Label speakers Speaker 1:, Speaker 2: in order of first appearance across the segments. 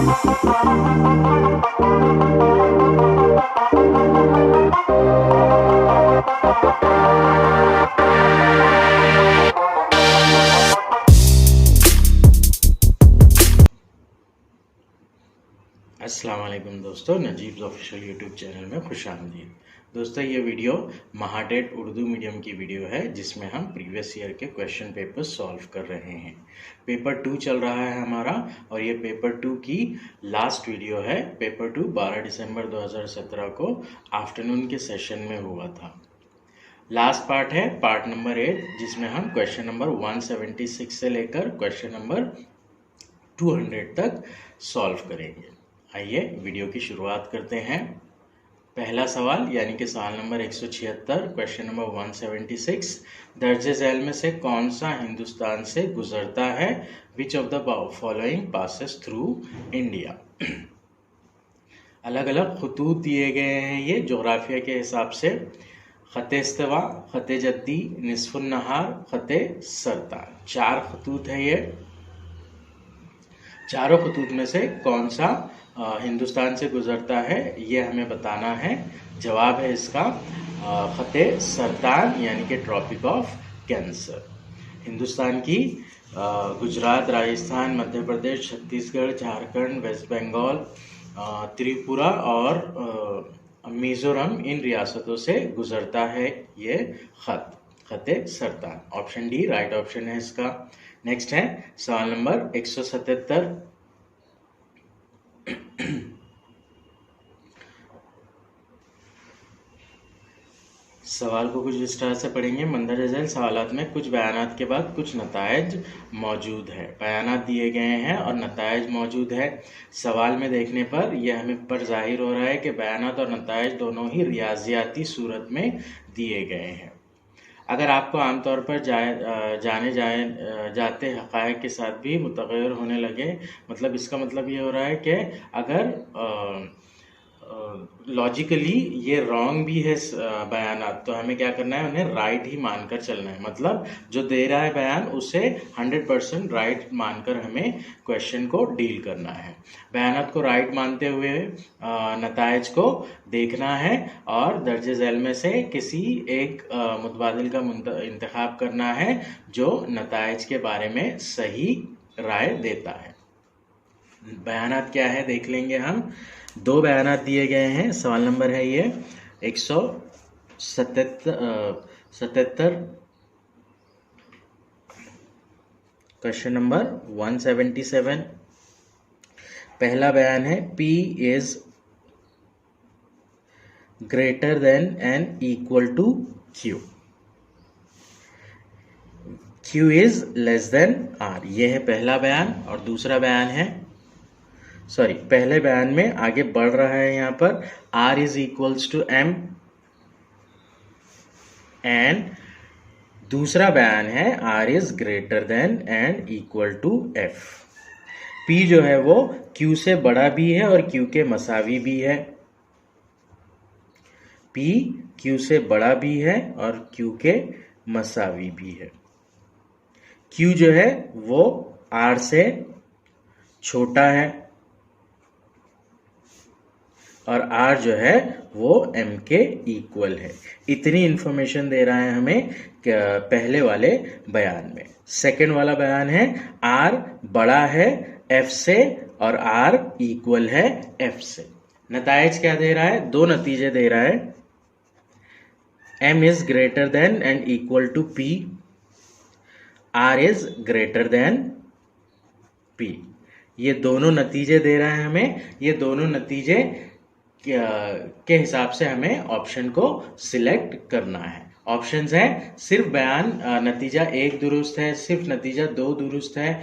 Speaker 1: अस्सलाम वालेकुम दोस्तों, नजीब्स ऑफिशियल यूट्यूब चैनल में खुशामदीद। दोस्तों, ये वीडियो महाटेट उर्दू मीडियम की वीडियो है जिसमें हम प्रीवियस ईयर के क्वेश्चन पेपर सॉल्व कर रहे हैं। पेपर 2 चल रहा है हमारा और ये पेपर 2 की लास्ट वीडियो है। पेपर 2 12 दिसंबर 2017 को आफ्टरनून के सेशन में हुआ था। लास्ट पार्ट है पार्ट नंबर 8, जिसमें हम क्वेश्चन नंबर 176 से लेकर क्वेश्चन नंबर 200 तक सॉल्व करेंगे। आइए वीडियो की शुरुआत करते हैं। पहला सवाल यानी कि सवाल नंबर 176, क्वेश्चन नंबर 176, दर्जे झैल में से कौन सा हिंदुस्तान से गुजरता है? Which of the following passes through India? अलग अलग खतूत दिए गए हैं ये जोग्राफिया के हिसाब से। ख़त इस्तिवा, ख़त जद्दी, निस्फुन नहार, ख़त सरतान, 4 खतूत है ये। चारों खतूत में से कौन सा हिंदुस्तान से गुजरता है ये हमें बताना है। जवाब है इसका ख़त सरतान यानी कि ट्रॉपिक ऑफ कैंसर। हिंदुस्तान की गुजरात, राजस्थान, मध्य प्रदेश, छत्तीसगढ़, झारखंड, वेस्ट बंगाल, त्रिपुरा और मिजोरम, इन रियासतों से गुजरता है ये ख़त सरतान। ऑप्शन डी राइट ऑप्शन है इसका। नेक्स्ट है सवाल नंबर 177। सवाल को कुछ इस तरह से पढ़ेंगे। मंदरजा झैल सवालात में कुछ बयानात के बाद कुछ नतायज मौजूद है। बयानात दिए गए हैं और नतायज मौजूद है। सवाल में देखने पर यह हमें पर जाहिर हो रहा है कि बयानात और नतायज दोनों ही रियाजियाती सूरत में दिए गए हैं। अगर आपको आमतौर पर जाते हक़ाइक़ के साथ भी मुतग़य्यर होने लगे, मतलब इसका मतलब ये हो रहा है कि अगर लॉजिकली ये रॉन्ग भी है बयानात, तो हमें क्या करना है, उन्हें राइट ही मानकर चलना है। मतलब जो दे रहा है बयान उसे 100% राइट मानकर हमें क्वेश्चन को डील करना है। बयानात को राइट मानते हुए नतायज को देखना है और दर्जे झैल में से किसी एक मुतबादिल का इंतखाब करना है जो नतायज के बारे में सही राय देता है। बयानात क्या है देख लेंगे हम। 2 बयानात दिए गए हैं। सवाल नंबर है ये 177, क्वेश्चन नंबर 177। पहला बयान है P is greater than and equal to Q, Q is less than R। ये है पहला बयान। और दूसरा बयान है, पहले बयान में आगे बढ़ रहा है यहाँ पर R is equals to M, and दूसरा बयान है R is greater than and equal to F। P जो है वो Q से बड़ा भी है और Q के मसावी भी है। P Q से बड़ा भी है और Q के मसावी भी है। Q जो है वो R से छोटा है और R जो है वो M के इक्वल है। इतनी इंफॉर्मेशन दे रहा है हमें पहले वाले बयान में। सेकंड वाला बयान है R बड़ा है F से और R इक्वल है F से। नतायज क्या दे रहा है? 2 नतीजे दे रहा है। M is greater than and equal to P, R is greater than P। ये दोनों नतीजे दे रहा है हमें। ये दोनों नतीजे के हिसाब से हमें ऑप्शन को सिलेक्ट करना है। ऑप्शंस हैं सिर्फ बयान नतीजा 1 दुरुस्त है, सिर्फ नतीजा 2 दुरुस्त है,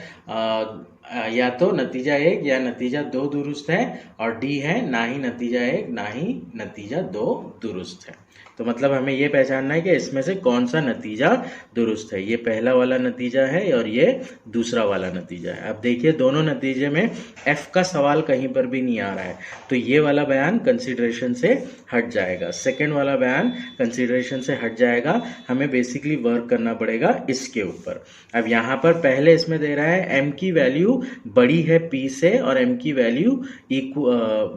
Speaker 1: या तो नतीजा 1 या नतीजा 2 दुरुस्त है, और डी है ना ही नतीजा 1 ना ही नतीजा 2 दुरुस्त है। तो मतलब हमें ये पहचानना है कि इसमें से कौन सा नतीजा दुरुस्त है। ये पहला वाला नतीजा है और ये दूसरा वाला नतीजा है। अब देखिए दोनों नतीजे में F का सवाल कहीं पर भी नहीं आ रहा है, तो ये वाला बयान कंसीडरेशन से हट जाएगा। सेकंड वाला बयान कंसीडरेशन से हट जाएगा। हमें बेसिकली वर्क करना पड़ेगा इसके ऊपर। अब यहाँ पर पहले इसमें दे रहा है M की वैल्यू बड़ी है p से और m की वैल्यू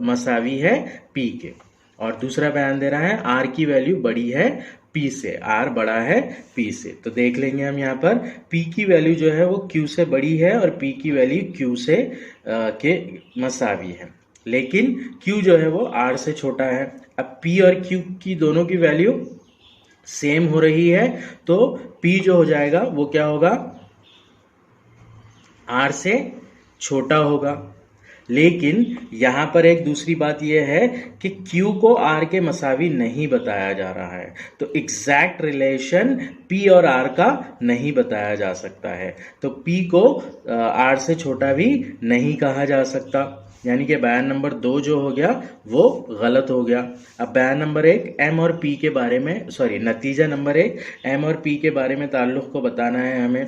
Speaker 1: मसावी है p के। और दूसरा बयान दे रहा है r की वैल्यू बड़ी है p से, r बड़ा है p से। तो देख लेंगे हम यहाँ पर p की वैल्यू जो है वो q से बड़ी है और p की वैल्यू q से के मसावी है, लेकिन q जो है वो r से छोटा है। अब p और q की दोनों की वैल्यू सेम हो रही है, तो p जो हो जाएगा वो क्या होगा, r से छोटा होगा। लेकिन यहाँ पर एक दूसरी बात यह है कि Q को R के मसावी नहीं बताया जा रहा है, तो एग्जैक्ट रिलेशन P और R का नहीं बताया जा सकता है, तो P को R से छोटा भी नहीं कहा जा सकता, यानी कि बयान नंबर 2 जो हो गया वो गलत हो गया। अब बयान नंबर 1 M और P के बारे में, सॉरी नतीजा नंबर 1 M और P के बारे में ताल्लुक को बताना है हमें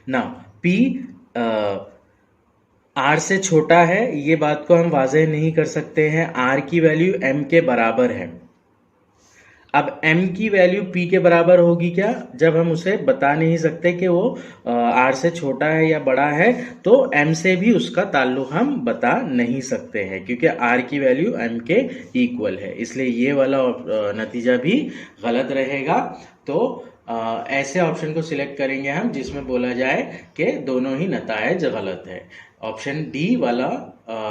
Speaker 1: ना। P R से छोटा है, ये बात को हम वाज़ेह नहीं कर सकते हैं, R की वैल्यू M के बराबर है। अब M की वैल्यू P के बराबर होगी क्या, जब हम उसे बता नहीं सकते कि वो R से छोटा है या बड़ा है, तो M से भी उसका ताल्लुक हम बता नहीं सकते हैं, क्योंकि R की वैल्यू M के इक्वल है, इसलिए ये वाला नतीजा भी गलत रहेगा। तो ऐसे ऑप्शन को सिलेक्ट करेंगे हम जिसमें बोला जाए कि दोनों ही नतायज गलत है। ऑप्शन डी वाला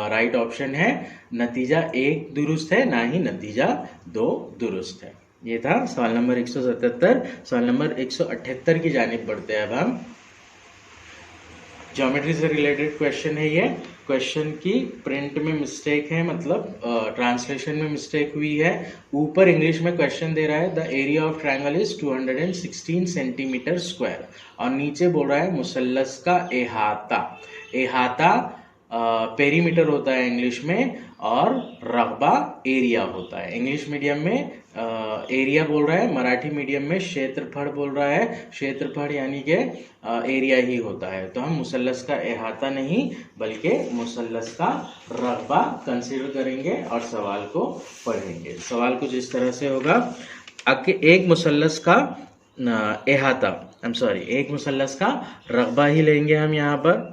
Speaker 1: राइट ऑप्शन है, नतीजा 1 दुरुस्त है, ना ही नतीजा 2 दुरुस्त है। ये था सवाल नंबर 177। सवाल नंबर 178 की जानिब बढ़ते हैं अब हम। ज्योमेट्री से रिलेटेड क्वेश्चन है ये। क्वेश्चन की प्रिंट में मिस्टेक है, मतलब ट्रांसलेशन में मिस्टेक हुई है। ऊपर इंग्लिश में क्वेश्चन दे रहा है the area of triangle is 216 centimetre square, और नीचे बोल रहा है मुसल्लस का अहाता। अहाता पेरीमीटर होता है इंग्लिश में, और रकबा एरिया होता है। इंग्लिश मीडियम में एरिया बोल रहा है, मराठी मीडियम में क्षेत्रफल बोल रहा है। क्षेत्रफल यानी कि एरिया ही होता है, तो हम मुसल्लस का अहाता नहीं बल्कि मुसल्लस का रकबा कंसीडर करेंगे और सवाल को पढ़ेंगे। सवाल कुछ इस तरह से होगा, एक मुसल्लस का अहाता, एक मुसल्लस का रकबा ही लेंगे हम यहाँ पर।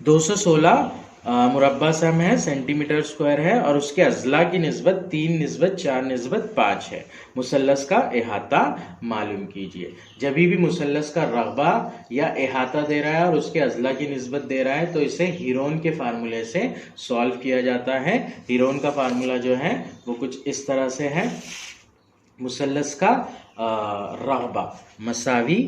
Speaker 1: 216 मुरब्बा सम है, सेंटीमीटर स्क्वायर है, और उसके अजला की निस्बत 3:4:5 है। मुसल्लस का अहाता मालूम कीजिए। जब भी मुसल्लस का रकबा या अहाता दे रहा है और उसके अजला की निस्बत दे रहा है, तो इसे हीरोन के फार्मूले से सॉल्व किया जाता है। हीरोन का फार्मूला जो है वो कुछ इस तरह से है, मुसल्लस का रकबा मसावी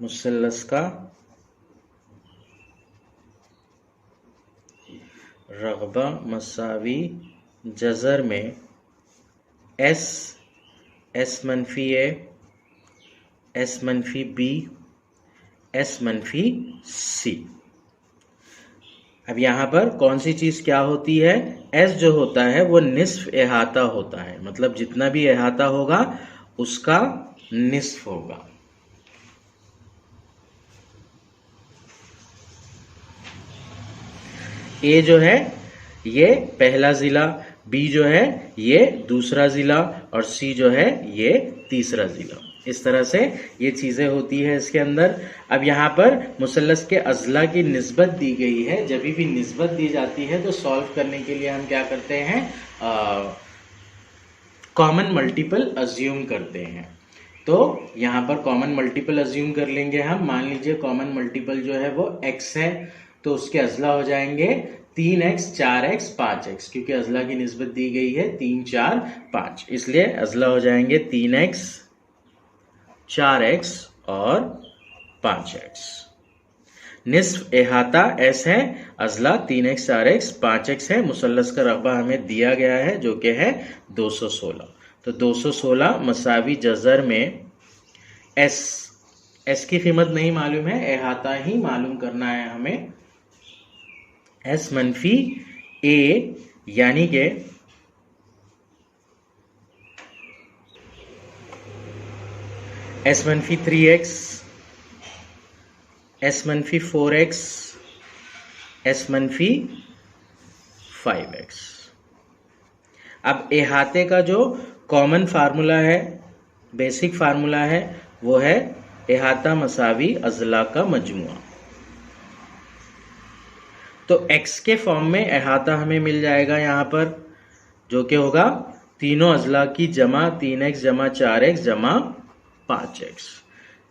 Speaker 1: मुसल्लस का रकबा मसावी जज़र में S मनफी A, S मनफी B, S मनफी C। अब यहाँ पर कौन सी चीज़ क्या होती है, S जो होता है वो निस्फ अहाता होता है, मतलब जितना भी अहाता होगा उसका निस्फ होगा। ए जो है ये पहला जिला, बी जो है ये दूसरा जिला, और सी जो है ये तीसरा जिला। इस तरह से ये चीज़ें होती है इसके अंदर। अब यहाँ पर मुसल्लस के अजला की निस्बत दी गई है। जब भी निस्बत दी जाती है तो सॉल्व करने के लिए हम क्या करते हैं, कॉमन मल्टीपल अज्यूम करते हैं। तो यहाँ पर कॉमन मल्टीपल अज्यूम कर लेंगे हम। मान लीजिए कॉमन मल्टीपल जो है वो x है, तो उसके अजला हो जाएंगे 3x, 4x, 5x, क्योंकि अजला की निस्बत दी गई है 3, 4, 5, इसलिए अजला हो जाएंगे 3x, 4x और 5x। निस्फ अहाता S है, अजला 3x, 4x, 5x है। मुसल्लस का रकबा हमें दिया गया है जो कि है 216। तो 216 मसावी जज़र में S की कीमत नहीं मालूम है, अहाता ही मालूम करना है हमें। S मनफी A यानी के S मनफी 3x, S मनफी 4x, S मनफी 5x। अब अहाते का जो कॉमन फार्मूला है, बेसिक फार्मूला है, वो है इहाता मसावी अजला का मजमुआ। तो x के फॉर्म में इहाता हमें मिल जाएगा यहाँ पर, जो कि होगा तीनों अजला की जमा 3x जमा 4x जमा 5x।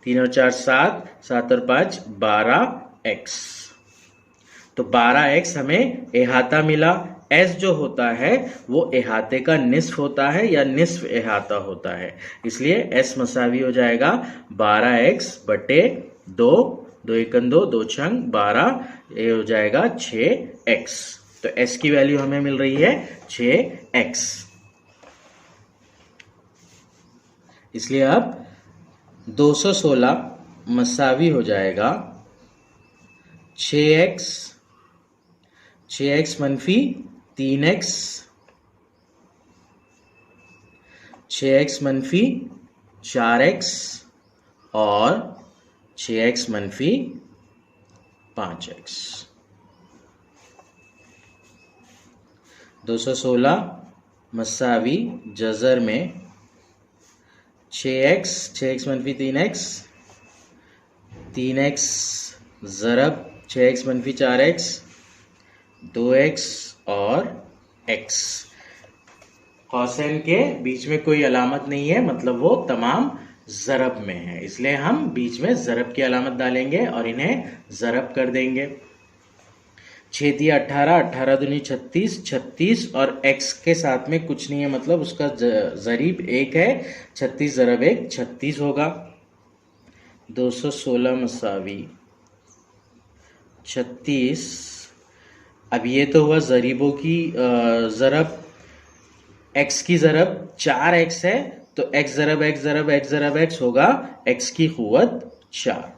Speaker 1: 3 और 4 7, 7 और 5 12x। तो 12x हमें इहाता मिला। s जो होता है वो इहाते का निस्फ होता है या निस्फ इहाता होता है, इसलिए s मसावी हो जाएगा 12x बटे 2, 2 एकन 2, 2 छंग 12, ये हो जाएगा 6x। तो s की वैल्यू हमें मिल रही है 6x। इसलिए अब 216 मसावी हो जाएगा 6x, 6x मनफी 3x, 6x मनफी 4x और 6x मनफी 5x। 216 मसावी जज़र में 6x, 6x मनफी 3x, 3x ज़रब 6x मनफी 4x, 2x और x। कौसैन के बीच में कोई अलामत नहीं है, मतलब वो तमाम ज़रब में है, इसलिए हम बीच में ज़रब की अलामत डालेंगे और इन्हें ज़रब कर देंगे। 6 दिया 18, 18 दूनी 36, 36 और x के साथ में कुछ नहीं है, मतलब उसका ज़रीब 1 है। 36 ज़रब 1 36 होगा। 216 मसावी 36। अब ये तो हुआ ज़रीबों की ज़रब। x की ज़रब 4x है, तो x ज़रब x ज़रब x ज़रब x होगा x की क़ुव्वत 4।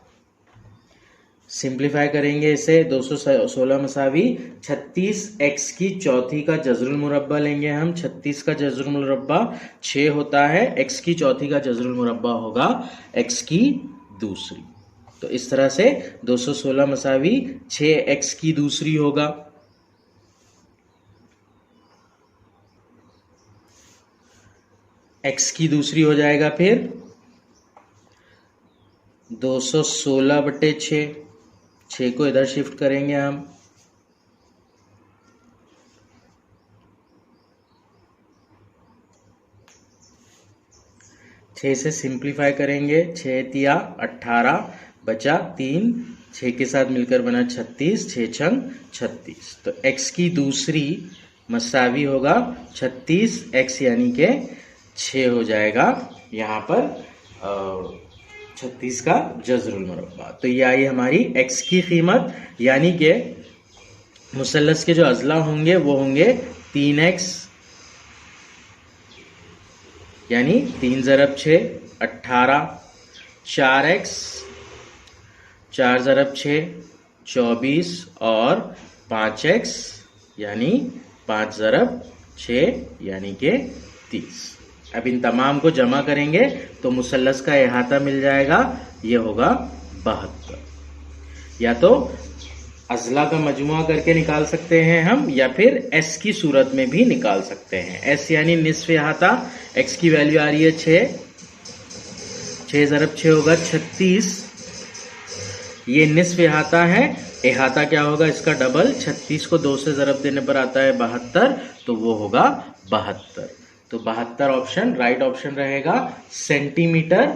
Speaker 1: सिंप्लीफाई करेंगे इसे। 216 मसावी 36x की चौथी का जज़रुल मुरब्बा लेंगे हम। 36 का जज़रुल मुरब्बा 6 होता है, x की चौथी का जज़रुल मुरब्बा होगा x की दूसरी। तो इस तरह से 216 मसावी 6x की दूसरी होगा। x की दूसरी हो जाएगा फिर 216 बटे 6। 6 को इधर शिफ्ट करेंगे हम। छः से सिंप्लीफाई करेंगे। 6 तिया 18 बचा 3, 6 के साथ मिलकर बना 36, 6 छंग 36। तो x की दूसरी मसावी होगा 36x यानी के 6 हो जाएगा यहाँ पर 36 का जज़रुल मुरब्बा। तो ये आई हमारी x की कीमत, यानी कि मुसल्लस के जो अज़ला होंगे वो होंगे 3x, यानी 3 ज़रब 6 18, 4x, 4 ज़रब 6 24 और 5x यानी 5 ज़रब 6 यानी के 30। अब इन तमाम को जमा करेंगे तो मुसल्लस का इहाता मिल जाएगा, ये होगा 72। या तो अज़ला का मजमुआ करके निकाल सकते हैं हम, या फिर s की सूरत में भी निकाल सकते हैं। s यानी निस्फ इहाता, x की वैल्यू आ रही है 6, 6 ज़रब 6 होगा 36। ये निस्फ इहाता है, इहाता क्या होगा इसका डबल। 36 को 2 से ज़रब देने पर आता है 72, तो वो होगा 72। तो 72 ऑप्शन राइट ऑप्शन रहेगा सेंटीमीटर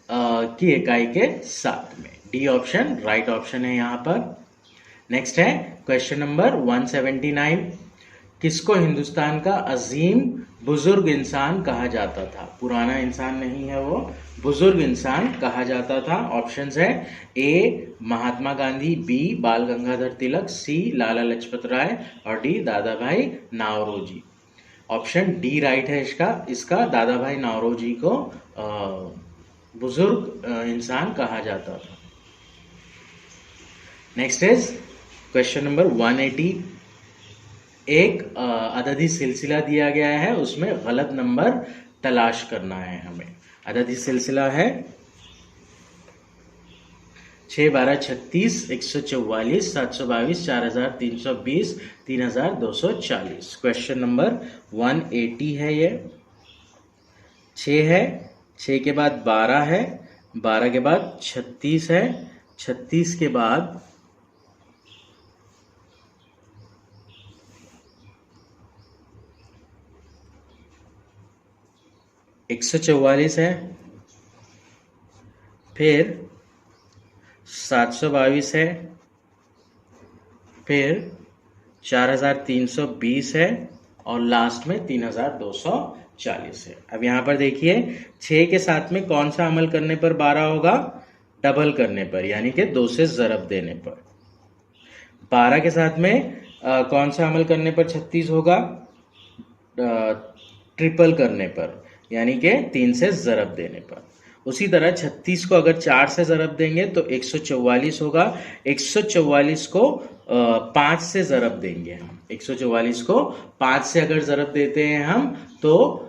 Speaker 1: की इकाई के साथ में। डी ऑप्शन राइट ऑप्शन है यहाँ पर। नेक्स्ट है क्वेश्चन नंबर 179। किसको हिंदुस्तान का अजीम बुजुर्ग इंसान कहा जाता था? पुराना इंसान नहीं है वो, बुजुर्ग इंसान कहा जाता था। ऑप्शंस है ए महात्मा गांधी, बी बाल गंगाधर तिलक, सी लाला लाजपत राय और डी दादा भाई नावरोजी। ऑप्शन डी राइट है इसका दादा भाई नावरोजी को बुजुर्ग इंसान कहा जाता था। Next is question number 180। एक अददी सिलसिला दिया गया है, उसमें गलत नंबर तलाश करना है हमें। अददी सिलसिला है 6 12 36 144 722 4320 3240। क्वेश्चन नंबर 180 है ये। 6 है, 6 के बाद 12 है, 12 के बाद 36 है, 36 के बाद 144 है, फिर 722 है, फिर 4320 है और लास्ट में 3240 है। अब यहाँ पर देखिए 6 के साथ में कौन सा अमल करने पर 12 होगा? डबल करने पर, यानी कि 2 से ज़रब देने पर। 12 के साथ में कौन सा अमल करने पर 36 होगा? ट्रिपल करने पर, यानी कि 3 से ज़रब देने पर। उसी तरह 36 को अगर 4 से ज़रब देंगे तो 144 होगा। 144 को 5 से ज़रब देंगे हम। 144 को 5 से अगर ज़रब देते हैं हम तो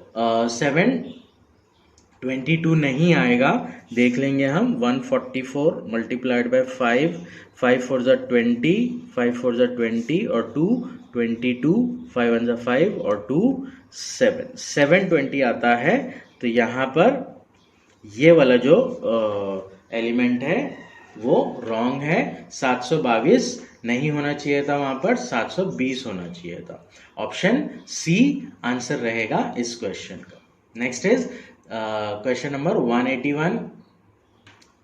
Speaker 1: 722 नहीं आएगा। देख लेंगे हम। 144 मल्टीप्लाइड बाय 5, 5 4 ज़ा 20, 5 4 ज़ा 20 और 2 22, 5 1 ज़ा 5 और 2 7, 720 आता है। तो यहाँ पर ये वाला जो एलिमेंट है वो रॉन्ग है। 722 नहीं होना चाहिए था, वहां पर 720 होना चाहिए था। ऑप्शन सी आंसर रहेगा इस क्वेश्चन का। नेक्स्ट इज क्वेश्चन नंबर 181,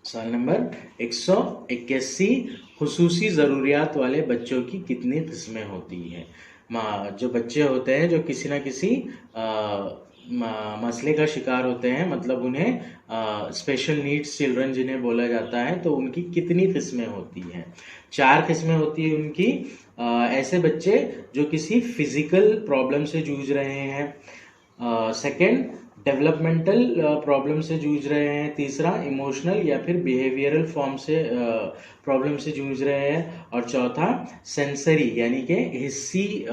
Speaker 1: सवाल नंबर 181। खुसूसी ज़रूरियात वाले बच्चों की कितनी किस्में होती हैं? जो बच्चे होते हैं जो किसी ना किसी मसले का शिकार होते हैं, मतलब उन्हें स्पेशल नीड्स चिल्ड्रन जिन्हें बोला जाता है, तो उनकी कितनी किस्में होती हैं? 4 किस्में होती है उनकी। ऐसे बच्चे जो किसी फिजिकल प्रॉब्लम से जूझ रहे हैं, सेकंड डेवलपमेंटल प्रॉब्लम से जूझ रहे हैं, तीसरा इमोशनल या फिर बिहेवियरल फॉर्म से प्रॉब्लम से जूझ रहे हैं, और चौथा सेंसरी यानी कि हिस्सी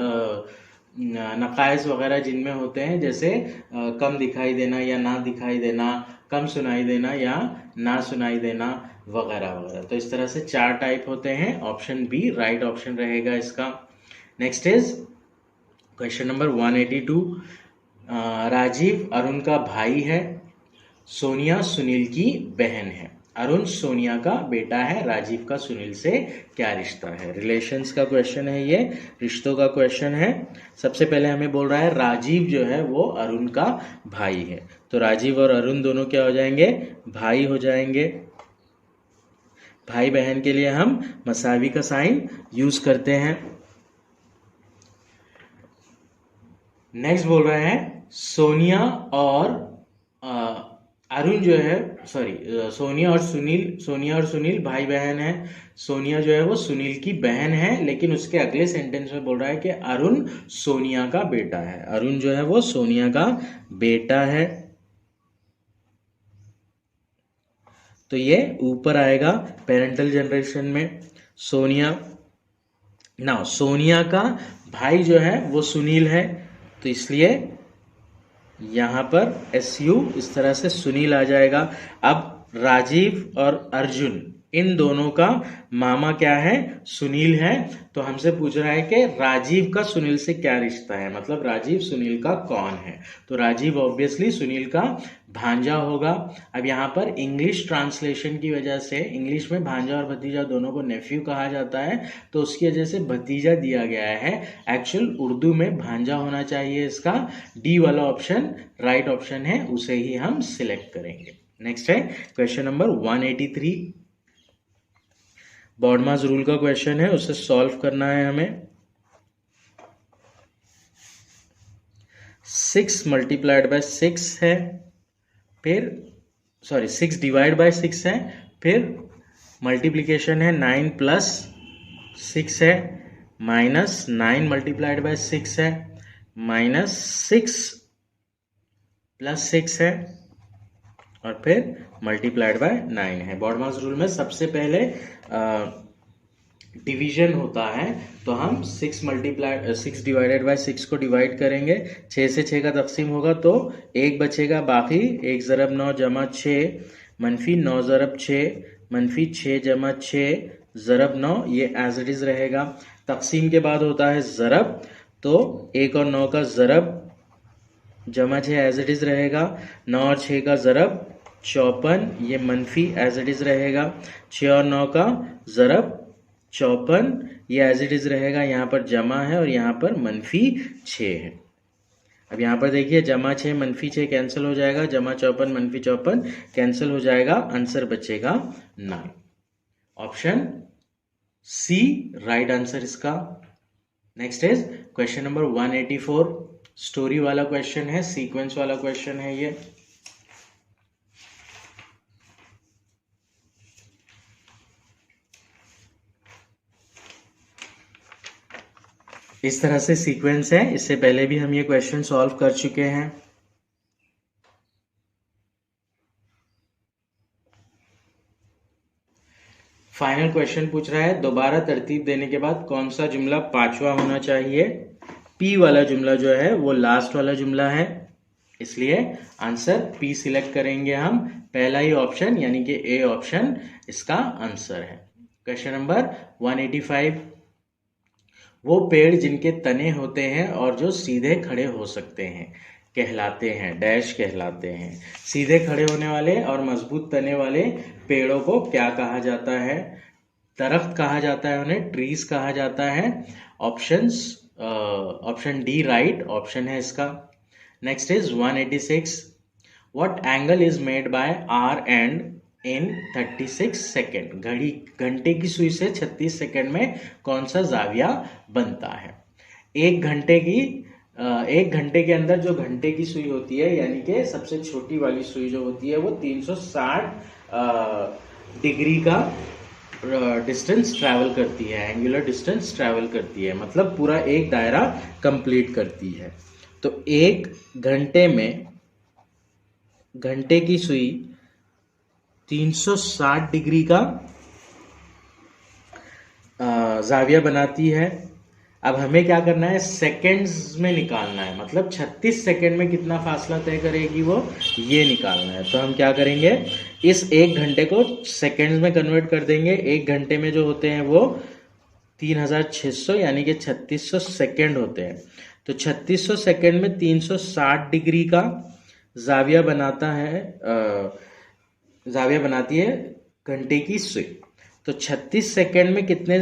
Speaker 1: नकाइस वगैरह जिनमें होते हैं, जैसे कम दिखाई देना या ना दिखाई देना, कम सुनाई देना या ना सुनाई देना वगैरह वगैरह। तो इस तरह से 4 टाइप होते हैं। ऑप्शन बी राइट ऑप्शन रहेगा इसका। Next is question number 182। Rajeev Arun का भाई है, सोनिया सुनील की बहन है। अरुण सोनिया का बेटा है, राजीव का सुनील से क्या रिश्ता है? रिलेशंस का क्वेश्चन है ये, रिश्तों का क्वेश्चन है। सबसे पहले हमें बोल रहा है राजीव जो है वो अरुण का भाई है, तो राजीव और अरुण दोनों क्या हो जाएंगे? भाई हो जाएंगे। भाई बहन के लिए हम मसावी का साइन यूज करते हैं। नेक्स्ट बोल रहे हैं सोनिया और अरुण जो है, सोनिया और सुनील भाई बहन है। सोनिया जो है वो सुनील की बहन है, लेकिन उसके अगले सेंटेंस में बोल रहा है कि अरुण सोनिया का बेटा है। अरुण जो है वो सोनिया का बेटा है, तो ये ऊपर आएगा पेरेंटल जनरेशन में। सोनिया का भाई जो है वो सुनील है, तो इसलिए यहां पर SU इस तरह से सुनील आ जाएगा। अब राजीव और अर्जुन इन दोनों का मामा क्या है? सुनील है। तो हमसे पूछ रहा है कि राजीव का सुनील से क्या रिश्ता है, मतलब राजीव सुनील का कौन है? तो राजीव ऑब्वियसली सुनील का भांजा होगा। अब यहाँ पर इंग्लिश ट्रांसलेशन की वजह से, इंग्लिश में भांजा और भतीजा दोनों को नेफ्यू कहा जाता है, तो उसकी वजह से भतीजा दिया गया है। एक्चुअल उर्दू में भांजा होना चाहिए इसका। डी वाला ऑप्शन राइट ऑप्शन है, उसे ही हम सिलेक्ट करेंगे। नेक्स्ट है क्वेश्चन नंबर 183। बॉडमास रूल का क्वेश्चन है, उसे सॉल्व करना है हमें। 6 मल्टीप्लाइड बाय 6 है, फिर 6 डिवाइड बाय 6 है, फिर मल्टीप्लीकेशन है 9 प्लस 6 है, माइनस 9 मल्टीप्लाइड बाय 6 है, माइनस 6 प्लस 6 है, और फिर मल्टीप्लाइड बाय 9 है। बॉडमास रूल में सबसे पहले डिवीजन होता है, तो हम 6 डिवाइडेड बाय 6 को डिवाइड करेंगे। 6 से 6 का तकसीम होगा तो 1 बचेगा, बाकी 1 ज़रब 9 जमा 6 मनफी 9 ज़रब 6 मनफी 6 जमा 6 ज़रब 9, ये एज इट इज रहेगा। तकसीम के बाद होता है ज़रब, तो 1 और 9 का ज़रब जमा 6 एज इट इज रहेगा, 9 और 6 का ज़रब 54, ये मनफी एज इट इज रहेगा, 6 और 9 का ज़रब 54, ये एज इट इज रहेगा, यहाँ पर जमा है और यहाँ पर मनफी 6 है। अब यहाँ पर देखिए जमा 6 मनफी 6 कैंसिल हो जाएगा, जमा 54 मनफी 54 कैंसिल हो जाएगा, आंसर बचेगा 9। ऑप्शन सी राइट आंसर इसका। Next is question number 184, story वाला क्वेश्चन है, सीक्वेंस वाला क्वेश्चन है ये। इस तरह से सीक्वेंस है, इससे पहले भी हम ये क्वेश्चन सॉल्व कर चुके हैं। फाइनल क्वेश्चन पूछ रहा है, दोबारा तरतीब देने के बाद कौन सा जुमला पांचवा होना चाहिए। पी वाला जुमला जो है वो लास्ट वाला जुमला है, इसलिए आंसर पी सिलेक्ट करेंगे हम, पहला ही ऑप्शन यानी कि ए ऑप्शन इसका आंसर है। क्वेश्चन नंबर 185, वो पेड़ जिनके तने होते हैं और जो सीधे खड़े हो सकते हैं कहलाते हैं डैश कहलाते हैं। सीधे खड़े होने वाले और मजबूत तने वाले पेड़ों को क्या कहा जाता है। दरख्त कहा जाता है उन्हें, ट्रीज कहा जाता है। ऑप्शन डी राइट ऑप्शन है इसका। Next is 186, what angle is made by hour hand in 36 second. घंटे की सुई से 36 सेकेंड में कौन सा जाविया बनता है। एक घंटे के अंदर जो घंटे की सुई होती है यानी कि सबसे छोटी वाली सुई जो होती है वो 360 डिग्री का डिस्टेंस ट्रैवल करती है, एंगुलर डिस्टेंस ट्रैवल करती है, मतलब पूरा एक दायरा कंप्लीट करती है। तो एक घंटे में घंटे की सुई 360 डिग्री का जाविया बनाती है। अब हमें क्या करना है, सेकंड्स में निकालना है, मतलब 36 सेकंड में कितना फासला तय करेगी वो, ये निकालना है। तो हम क्या करेंगे, इस एक घंटे को सेकंड्स में कन्वर्ट कर देंगे। एक घंटे में जो होते हैं वो 3600 यानी कि 3600 सेकंड होते हैं। तो 3600 सेकंड में 360 डिग्री का जाविया बनाती है घंटे की सुई। तो 36 सेकंड में कितने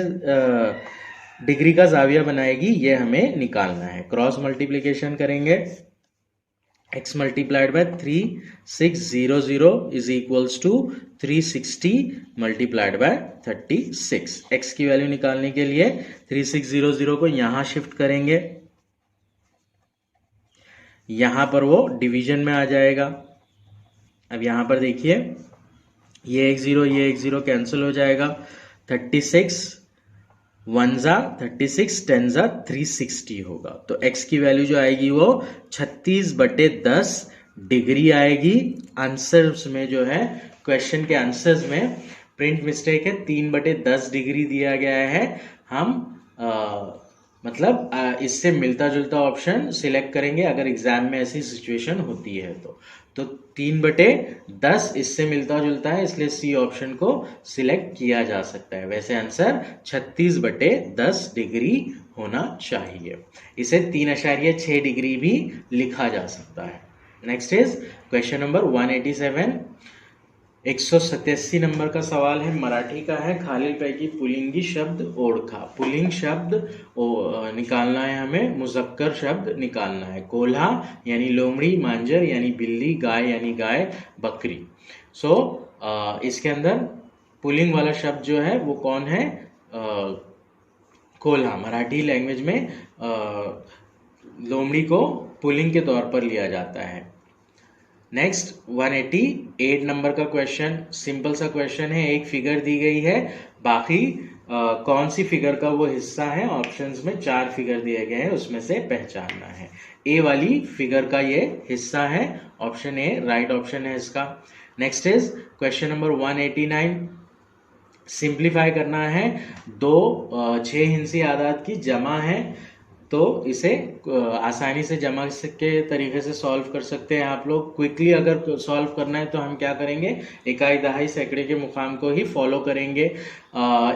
Speaker 1: डिग्री का जाविया बनाएगी ये हमें निकालना है। क्रॉस मल्टीप्लिकेशन करेंगे, x multiplied by 3600 is equals to 360 multiplied by 36। x की वैल्यू निकालने के लिए 3600 को यहां शिफ्ट करेंगे, यहां पर वो डिवीजन में आ जाएगा। अब यहां पर देखिए ये एक जीरो कैंसिल हो जाएगा। 36 1 जा 36 10 जा 360 होगा। तो x की वैल्यू जो आएगी वो 36/10 डिग्री आएगी। आंसर्स में जो है, क्वेश्चन के आंसर्स में प्रिंट मिस्टेक है, 3/10 डिग्री दिया गया है। हम इससे मिलता जुलता ऑप्शन सिलेक्ट करेंगे अगर एग्जाम में ऐसी सिचुएशन होती है तो 3/10 इससे मिलता जुलता है, इसलिए सी ऑप्शन को सिलेक्ट किया जा सकता है। वैसे आंसर 36/10 डिग्री होना चाहिए। इसे 3.6 डिग्री भी लिखा जा सकता है। Next is question number 187, 187 number का सवाल है, मराठी का है। खालीलपैकी पुलिंगी शब्द ओळखा। पुलिंग शब्द निकालना है हमें, मुजक्कर शब्द निकालना है। कोल्हा यानी लोमड़ी, मांजर यानी बिल्ली, गाय यानी गाय, बकरी। इसके अंदर पुलिंग वाला शब्द जो है वो कौन है, कोल्हा। मराठी लैंग्वेज में लोमड़ी को पुलिंग के तौर पर लिया जाता है। नेक्स्ट 188 नंबर का क्वेश्चन, सिंपल सा क्वेश्चन है। एक फिगर दी गई है, बाकी कौन सी फिगर का वो हिस्सा है। ऑप्शंस में 4 फिगर दिए गए हैं, उसमें से पहचानना है। ए वाली फिगर का ये हिस्सा है, ऑप्शन ए राइट ऑप्शन है इसका। Next is question number 189, simplify करना है। 2 6 हिंसी आदाद की जमा है, तो इसे आसानी से जमा के तरीके से सॉल्व कर सकते हैं आप लोग। क्विकली अगर सॉल्व करना है तो हम क्या करेंगे, इकाई, दहाई, सैकड़े के मुकाम को ही फॉलो करेंगे।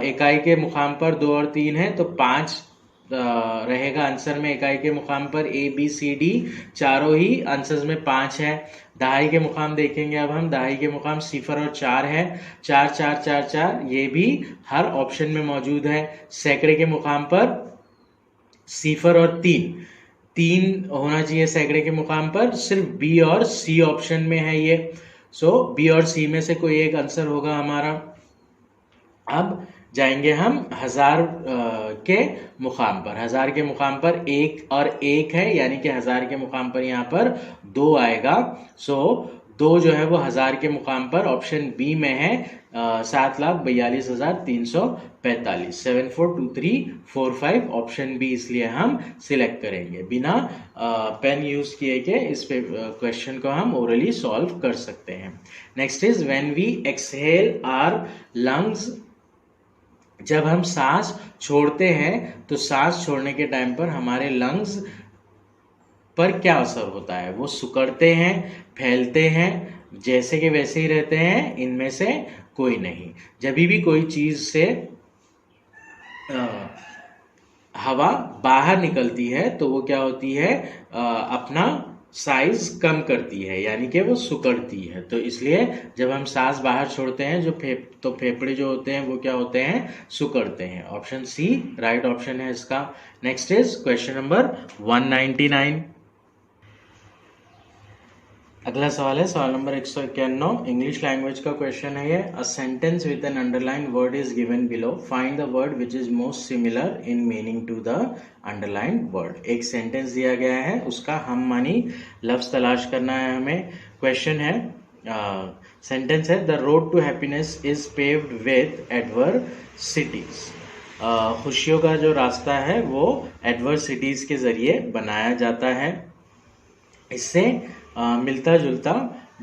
Speaker 1: इकाई के मुकाम पर 2 और 3 है तो 5 रहेगा आंसर में इकाई के मुकाम पर ए बी सी डी, चारों ही आंसर्स में 5 है। दहाई के मुकाम देखेंगे अब हम, दहाई के मुकाम 0 और 4 है, 4 4 4 4 ये भी हर ऑप्शन में मौजूद है। सैकड़े के मुकाम पर 0 और 3, 3 होना चाहिए सैकड़े के मुकाम पर, सिर्फ बी और सी ऑप्शन में है ये। सो बी और सी में से कोई एक आंसर होगा हमारा। अब जाएंगे हम 1000 के मुकाम पर। 1000 के मुकाम पर 1 और 1 है, यानी कि 1000 के मुकाम पर यहाँ पर 2 आएगा। सो 2 जो है वो 1000 के मुकाम पर ऑप्शन बी में है, 7,42,345, 742345 ऑप्शन बी इसलिए हम सिलेक्ट करेंगे। बिना पेन यूज किए के इस पे क्वेश्चन को हम ओरली सॉल्व कर सकते हैं। Next is when we exhale our lungs, जब हम सांस छोड़ते हैं तो सांस छोड़ने के टाइम पर हमारे लंग्स पर क्या असर होता है? वो सिकुड़ते हैं, फैलते हैं, जैसे के वैसे ही रहते हैं, इनमें से कोई नहीं। जब भी कोई चीज से हवा बाहर निकलती है तो वो क्या होती है, अपना साइज कम करती है, यानी कि वो सिकुड़ती है। तो इसलिए जब हम सांस बाहर छोड़ते हैं तो फेफड़े जो होते हैं वो क्या होते हैं, सिकुड़ते हैं। ऑप्शन सी राइट ऑप्शन है इसका। Next is question number 199। अगला सवाल है सवाल नंबर 191, इंग्लिश लैंग्वेज का क्वेश्चन है ये। A sentence with an underline word is given below, find the word which is most similar in meaning to the underline word. एक सेंटेंस दिया गया है, उसका हम मानी लफ्ज तलाश करना है हमें। क्वेश्चन है, सेंटेंस है, the road to happiness is paved with adversities. खुशियों का जो रास्ता है वो एडवर्सिटीज के जरिए बनाया जाता है। इससे मिलता जुलता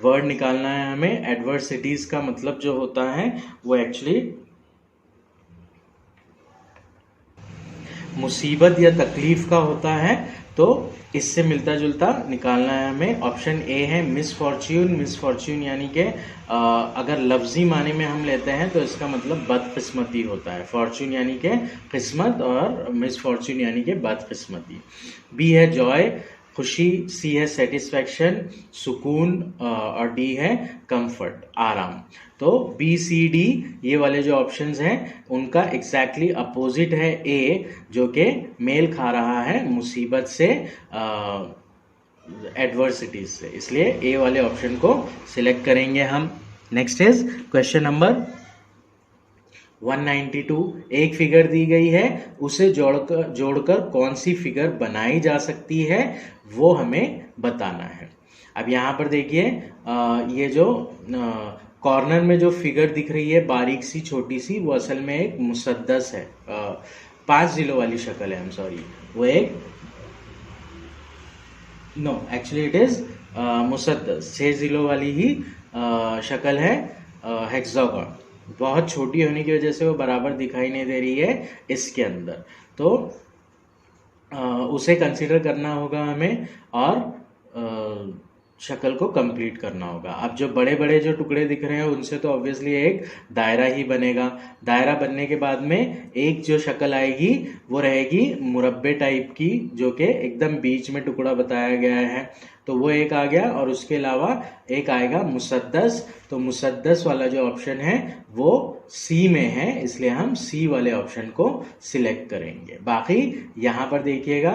Speaker 1: वर्ड निकालना है हमें। एडवर्सिटीज का मतलब जो होता है वो एक्चुअली मुसीबत या तकलीफ का होता है, तो इससे मिलता जुलता निकालना है हमें। ऑप्शन ए है मिसफॉर्च्यून। मिसफॉर्च्यून यानी कि अगर लफ्जी माने में हम लेते हैं तो इसका मतलब बदकिस्मती होता है। फॉर्च्यून यानी कि किस्मत और मिसफॉर्च्यून यानी कि बदकिस्मती। बी है जॉय, खुशी। सी है सेटिस्फैक्शन, सुकून। और डी है कंफर्ट, आराम। तो बी सी डी ये वाले जो ऑप्शंस हैं उनका एग्जैक्टली अपोजिट है ए, जो कि मेल खा रहा है मुसीबत से, एडवर्सिटीज से, इसलिए ए वाले ऑप्शन को सिलेक्ट करेंगे हम। Next is question number 192। एक फिगर दी गई है, उसे जोड़कर कौन सी फिगर बनाई जा सकती है वो हमें बताना है। अब यहाँ पर देखिए, ये जो कॉर्नर में जो फिगर दिख रही है बारीक सी छोटी सी, वो असल में एक मुसद्दस है। 5 जिलों वाली शक्ल है, वो एक नो एक्चुअली इट इज मुसद्दस, 6 जिलों वाली ही शक्ल है, हेक्सागन। बहुत छोटी होने की वजह से वो बराबर दिखाई नहीं दे रही है इसके अंदर, तो उसे कंसीडर करना होगा हमें और शक्ल को कंप्लीट करना होगा। अब जो बड़े बड़े जो टुकड़े दिख रहे हैं उनसे तो ऑब्वियसली एक दायरा ही बनेगा। दायरा बनने के बाद में एक जो शक्ल आएगी वो रहेगी मुरब्बे टाइप की, जो कि एकदम बीच में टुकड़ा बताया गया है, तो वो एक आ गया। और उसके अलावा एक आएगा मुसद्दस, तो मुसद्दस वाला जो ऑप्शन है वो सी में है, इसलिए हम सी वाले ऑप्शन को सिलेक्ट करेंगे। बाकी यहाँ पर देखिएगा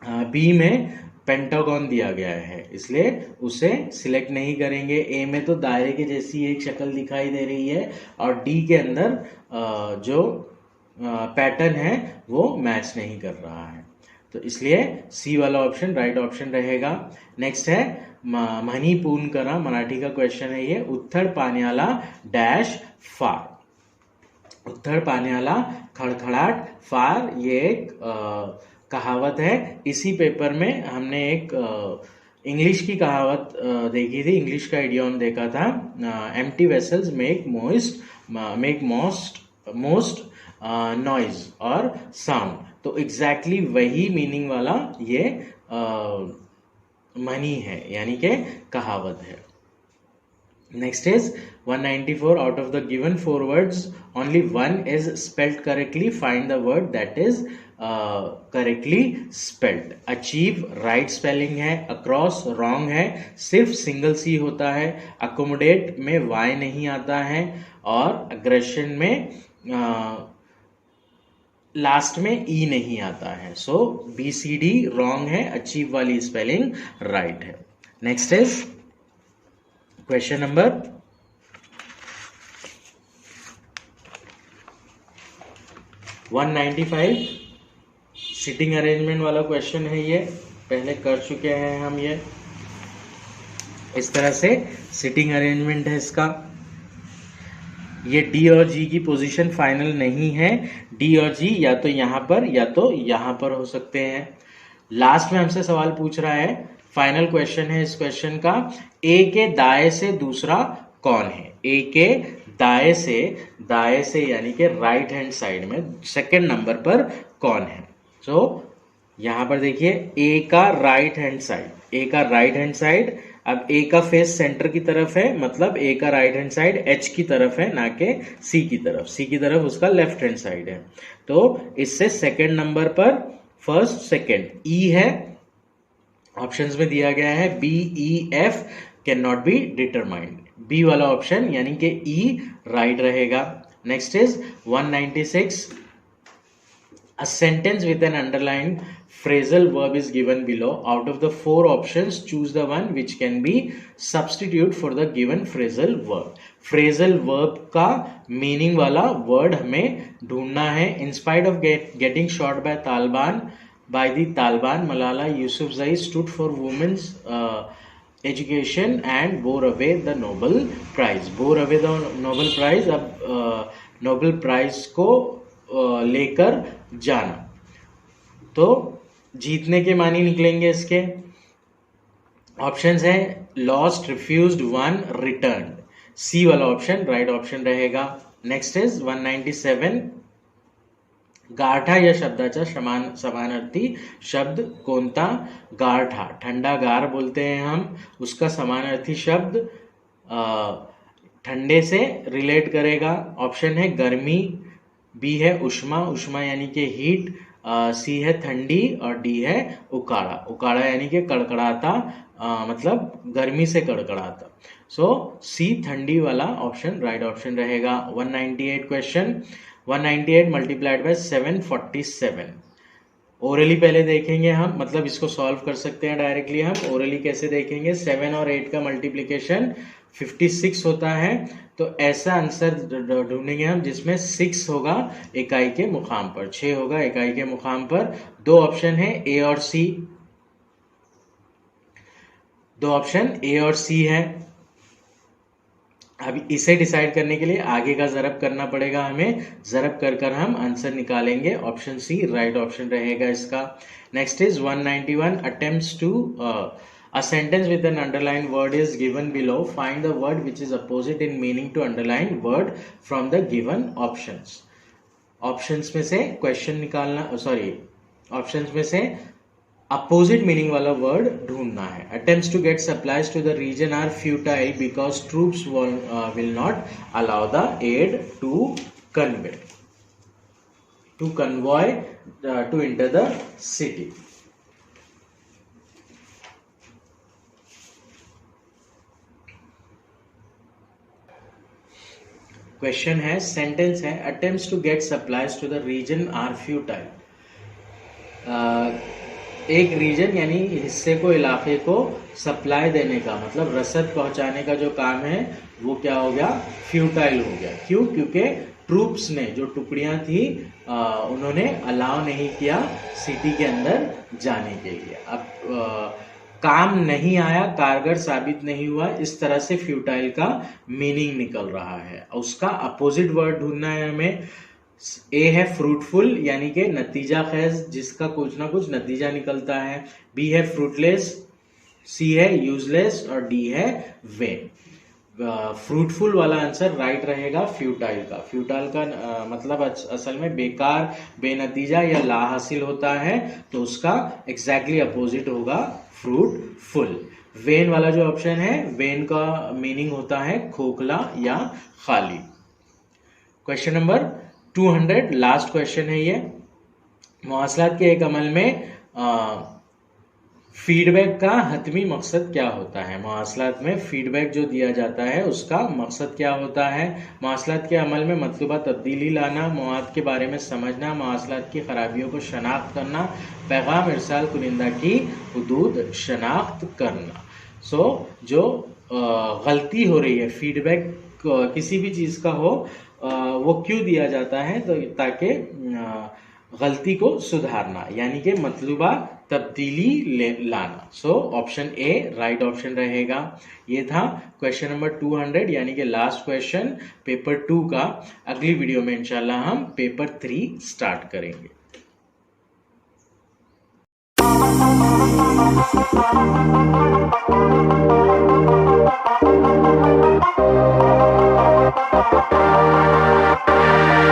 Speaker 1: बी में पेंटागन दिया गया है, इसलिए उसे सिलेक्ट नहीं करेंगे। ए में तो दायरे के जैसी एक शक्ल दिखाई दे रही है, और डी के अंदर जो पैटर्न है वो मैच नहीं कर रहा है, तो इसलिए सी वाला ऑप्शन राइट ऑप्शन रहेगा। नेक्स्ट है म्हणी पूर्ण करा, मराठी का क्वेश्चन है ये। उत्थड़ पाण्याला डैश फार। उत्थड़ पाण्याला खड़खड़ाट फार, ये एक कहावत है। इसी पेपर में हमने एक इंग्लिश की कहावत देखी थी, इंग्लिश का इडियम देखा था, empty vessels make most noise और साउंड, तो एग्जैक्टली वही मीनिंग वाला ये म्हणी है, यानी कि कहावत है। Next is 194. Out of the given 4 words, only one is spelled correctly. Find the word that is correctly spelled. Achieve right spelling है, across wrong है, सिर्फ सिंगल सी होता है, accommodate में y नहीं आता है, और aggression में लास्ट में ई नहीं आता है. सो BCD रॉन्ग है, अचीव वाली स्पेलिंग राइट है. Next is question number 195. Sitting arrangement वाला क्वेश्चन है, ये पहले कर चुके हैं हम. ये इस तरह से सिटिंग अरेंजमेंट है इसका. ये डी और जी की पोजीशन फाइनल नहीं है. डी और जी या तो यहां पर या तो यहां पर हो सकते हैं. लास्ट में हमसे सवाल पूछ रहा है, फाइनल क्वेश्चन है इस क्वेश्चन का, ए के दाएं से दूसरा कौन है. ए के दाएं से यानी कि राइट हैंड साइड में सेकंड नंबर पर कौन है. सो यहां पर देखिए, ए का राइट हैंड साइड, अब ए का फेस सेंटर की तरफ है, मतलब ए का राइट हैंड साइड एच की तरफ है, ना कि सी की तरफ उसका लेफ्ट हैंड साइड है. तो इससे सेकंड नंबर पर फर्स्ट सेकंड ई है. ऑप्शंस में दिया गया है B E F can not be determined. B वाला ऑप्शन यानी कि ई राइट रहेगा. Next is 196. A sentence with an underlined phrasal verb is given below. Out of the 4 options, choose the one which can be substitute for the given phrasal verb. Phrasal verb का meaning वाला word हमें ढूंढना है. In spite of getting shot by the Taliban, Malala Yousafzai stood for women's education and bore away the Nobel Prize. Bore away the Nobel Prize. अब Nobel Prize को लेकर जाना, तो जीतने के मानी निकलेंगे इसके. ऑप्शंस है लॉस्ट, रिफ्यूज्ड, वन, रिटर्न. सी वाला ऑप्शन राइट ऑप्शन रहेगा. Next is 197. गारठा या शब्दाचा समानार्थी शब्द कोणता. गारठा ठंडागार बोलते हैं हम, उसका समानार्थी शब्द ठंडे से रिलेट करेगा. ऑप्शन है गर्मी, बी है उष्मा यानी कि हीट, सी है ठंडी, और डी है उकाड़ा यानी कि कड़कड़ाता, मतलब गर्मी से कड़कड़ाता. सो सी ठंडी वाला ऑप्शन राइट ऑप्शन रहेगा. 198 क्वेश्चन. 198 multiplied by 747. ओरली पहले देखेंगे हम, मतलब इसको सॉल्व कर सकते हैं डायरेक्टली हम. ओरली कैसे देखेंगे, 7 और 8 का मल्टीप्लीकेशन 56 होता है, तो ऐसा आंसर ढूंढेंगे हम जिसमें 6 होगा इकाई के मुकाम पर, 6 होगा इकाई के मुकाम पर. 2 ऑप्शन है ए और सी, 2 ऑप्शन ए और सी है. अब इसे डिसाइड करने के लिए आगे का ज़रब करना पड़ेगा हमें. ज़रब कर हम आंसर निकालेंगे. ऑप्शन सी राइट ऑप्शन रहेगा इसका. Next is 191. Attempts to A sentence with an underlined word is given below. Find the word which is opposite in meaning to underlined word from the given options. Options में से question निकालना, options में से opposite meaning वाला word ढूंढना है. Attempts to get supplies to the region are futile because troops will not allow the aid to convoy to enter the city. Question है, sentence है, attempts to get supplies to the region are futile. एक region यानी हिस्से को, इलाके को supply देने का, मतलब रसद पहुंचाने का जो काम है वो क्या हो गया, फ्यूटाइल हो गया. क्यों? क्योंकि ट्रूप्स ने, जो टुकड़ियां थी, उन्होंने अलाउ नहीं किया सिटी के अंदर जाने के लिए. अब काम नहीं आया, कारगर साबित नहीं हुआ, इस तरह से फ्यूटाइल का मीनिंग निकल रहा है. उसका अपोजिट वर्ड ढूंढना है हमें. ए है फ्रूटफुल यानी कि नतीजा खेज, जिसका कुछ ना कुछ नतीजा निकलता है. बी है फ्रूटलेस, सी है यूजलेस, और डी है वेन. फ्रूटफुल वाला आंसर राइट रहेगा फ्यूटाइल का. फ्यूटाइल का मतलब असल में बेकार, बेनतीजा या लाहासिल होता है, तो उसका एग्जैक्टली अपोजिट होगा फ्रूटफुल. वेन वाला जो ऑप्शन है, वेन का मीनिंग होता है खोखला या खाली। क्वेश्चन नंबर 200, लास्ट क्वेश्चन है ये। मवासलात के एक अमल में फीडबैक का हतमी मकसद क्या होता है? मवासलात में फीडबैक जो दिया जाता है उसका मकसद क्या होता है? मवासलात के अमल में मतलूबा तब्दीली लाना, मवाद के बारे में समझना, मवासलात की खराबियों को शनाख्त करना, पैगाम इरसाल कुनिंदा की हुदूद शनाख्त करना। जो गलती हो रही है, फीडबैक किसी भी चीज़ का हो, वो क्यों दिया जाता है? तो ताकि गलती को सुधारना, यानी कि मतलूबा तब्दीली लाना। ऑप्शन ए राइट ऑप्शन रहेगा। ये था क्वेश्चन नंबर 200, यानी कि लास्ट क्वेश्चन पेपर 2 का। अगली वीडियो में इंशाल्लाह हम पेपर 3 स्टार्ट करेंगे।